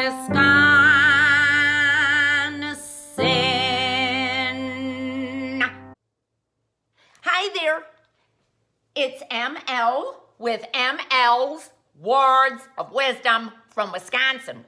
Wisconsin. Hi there, it's ML with ML's Words of Wisdom from Wisconsin.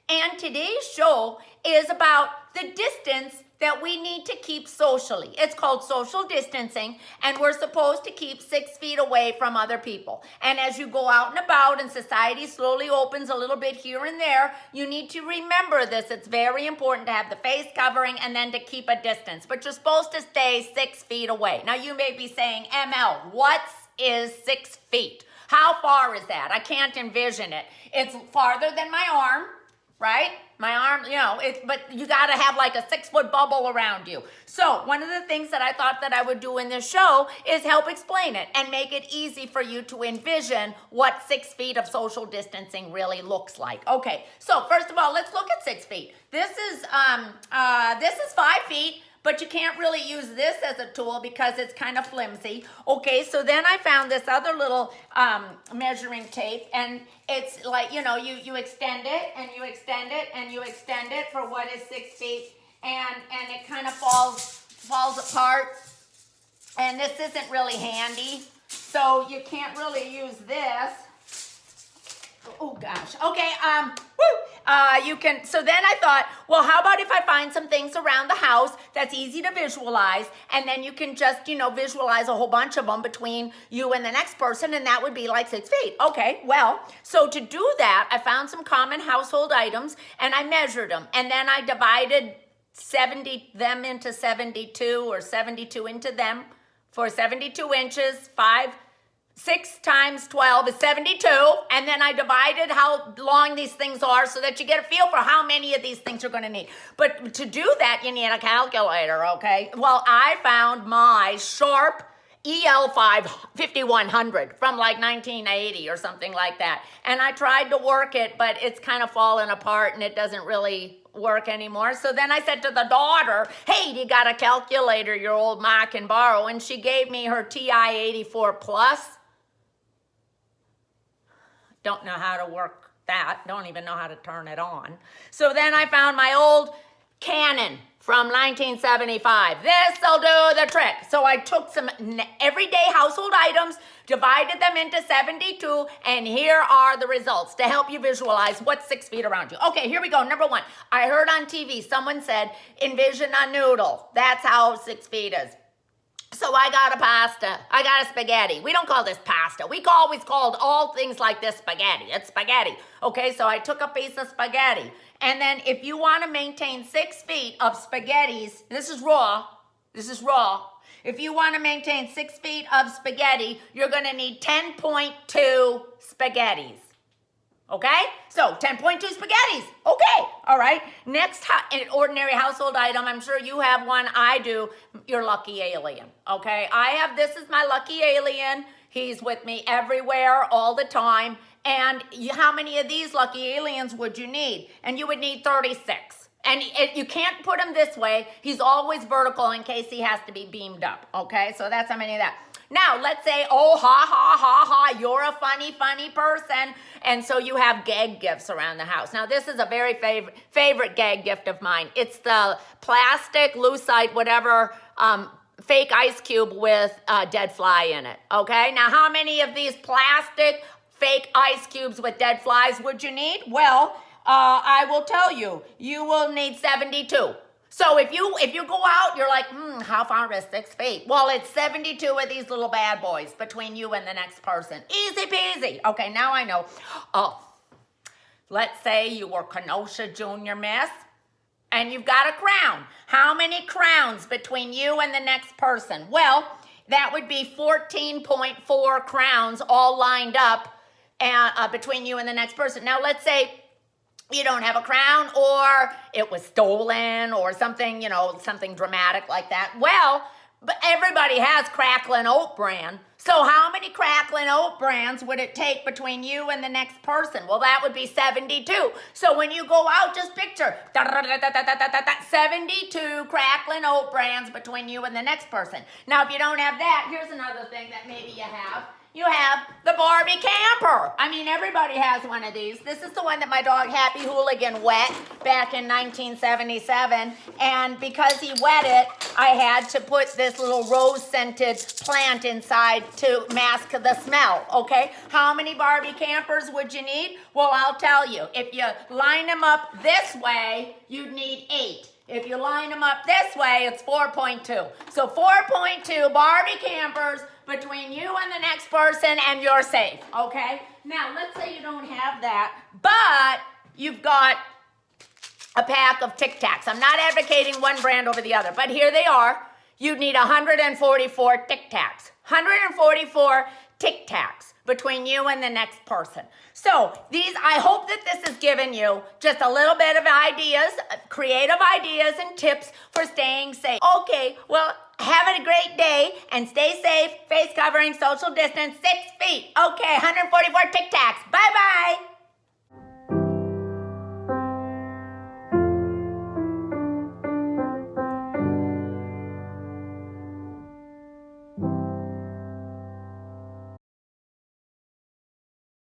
And today's show is about the distance that we need to keep socially. It's called social distancing, and we're supposed to keep 6 feet away from other people. And as you go out and about and society slowly opens a little bit here and there, you need to remember this. It's very important to have the face covering and then to keep a distance. But you're supposed to stay 6 feet away. Now you may be saying, ML, what is 6 feet? How far is that? I can't envision it. It's farther than my arm, right? My arm, but you got to have like a 6-foot bubble around you. So one of the things that I thought that I would do in this show is help explain it and make it easy for you to envision what 6 feet of social distancing really looks like. Okay, so first of all, let's look at 6 feet. This is 5 feet. But you can't really use this as a tool because it's kind of flimsy. Okay, so then I found this other little measuring tape, and it's like, you extend it, and you extend it, and you extend it for what is 6 feet, and it kind of falls apart, and this isn't really handy, so you can't really use this. Oh gosh. Okay. You can. So then I thought, well, how about if I find some things around the house that's easy to visualize, and then you can just, visualize a whole bunch of them between you and the next person, and that would be like 6 feet. Okay. Well, so to do that, I found some common household items, and I measured them, and then I divided them into 72 or 72 into them for 72 inches, 6 times 12 is 72, and then I divided how long these things are so that you get a feel for how many of these things you're going to need. But to do that, you need a calculator, okay? Well, I found my Sharp EL5 5100 from like 1980 or something like that, and I tried to work it, but it's kind of fallen apart, and it doesn't really work anymore. So then I said to the daughter, hey, you got a calculator your old ma can borrow? And she gave me her TI-84 Plus. Don't know how to work that. Don't even know how to turn it on. So then I found my old Canon from 1975. This'll do the trick. So I took some everyday household items, divided them into 72, and here are the results to help you visualize what's 6 feet around you. Okay, here we go. Number 1, I heard on TV, someone said, envision a noodle. That's how 6 feet is. So I got a pasta. I got a spaghetti. We don't call this pasta. We always called all things like this spaghetti. It's spaghetti. Okay, so I took a piece of spaghetti. And then if you want to maintain 6 feet of spaghettis, this is raw. If you want to maintain 6 feet of spaghetti, you're going to need 10.2 spaghettis. Okay? So 10.2 spaghettis. Okay. All right. Next, an ordinary household item. I'm sure you have one. I do. Your lucky alien. Okay? This is my lucky alien. He's with me everywhere all the time. And how many of these lucky aliens would you need? And you would need 36. And you can't put him this way. He's always vertical in case he has to be beamed up. Okay? So that's how many of that. Now, let's say, oh, ha, you're a funny person. And so you have gag gifts around the house. Now, this is a very favorite gag gift of mine. It's the plastic, lucite, whatever, fake ice cube with a dead fly in it. Okay? Now, how many of these plastic fake ice cubes with dead flies would you need? Well, I will tell you, you will need 72. So if you go out, you're like, how far is 6 feet? Well, it's 72 of these little bad boys between you and the next person. Easy peasy. Okay, now I know. Oh, let's say you were Kenosha Junior Miss, and you've got a crown. How many crowns between you and the next person? Well, that would be 14.4 crowns all lined up between you and the next person. Now, let's say you don't have a crown, or it was stolen, or something, something dramatic like that. Well, but everybody has Cracklin' Oat Bran. So how many Cracklin' Oat Brans would it take between you and the next person? Well, that would be 72. So when you go out, just picture 72 Cracklin' Oat Brans between you and the next person. Now, if you don't have that, here's another thing that maybe you have. you have the Barbie camper. I mean, everybody has one of these. This is the one that my dog Happy Hooligan wet back in 1977. And because he wet it, I had to put this little rose-scented plant inside to mask the smell, okay? How many Barbie campers would you need? Well, I'll tell you. If you line them up this way, you'd need 8. If you line them up this way, it's 4.2. So 4.2 Barbie campers between you and the next person, and you're safe, okay? Now, let's say you don't have that, but you've got a pack of Tic Tacs. I'm not advocating one brand over the other, but here they are. You'd need 144 Tic Tacs. 144 Tic Tacs between you and the next person. So I hope that this has given you just a little bit of ideas, creative ideas and tips for staying safe. Okay, well, have a great day and stay safe, face covering, social distance, 6 feet. Okay, 144 Tic Tacs. Bye-bye.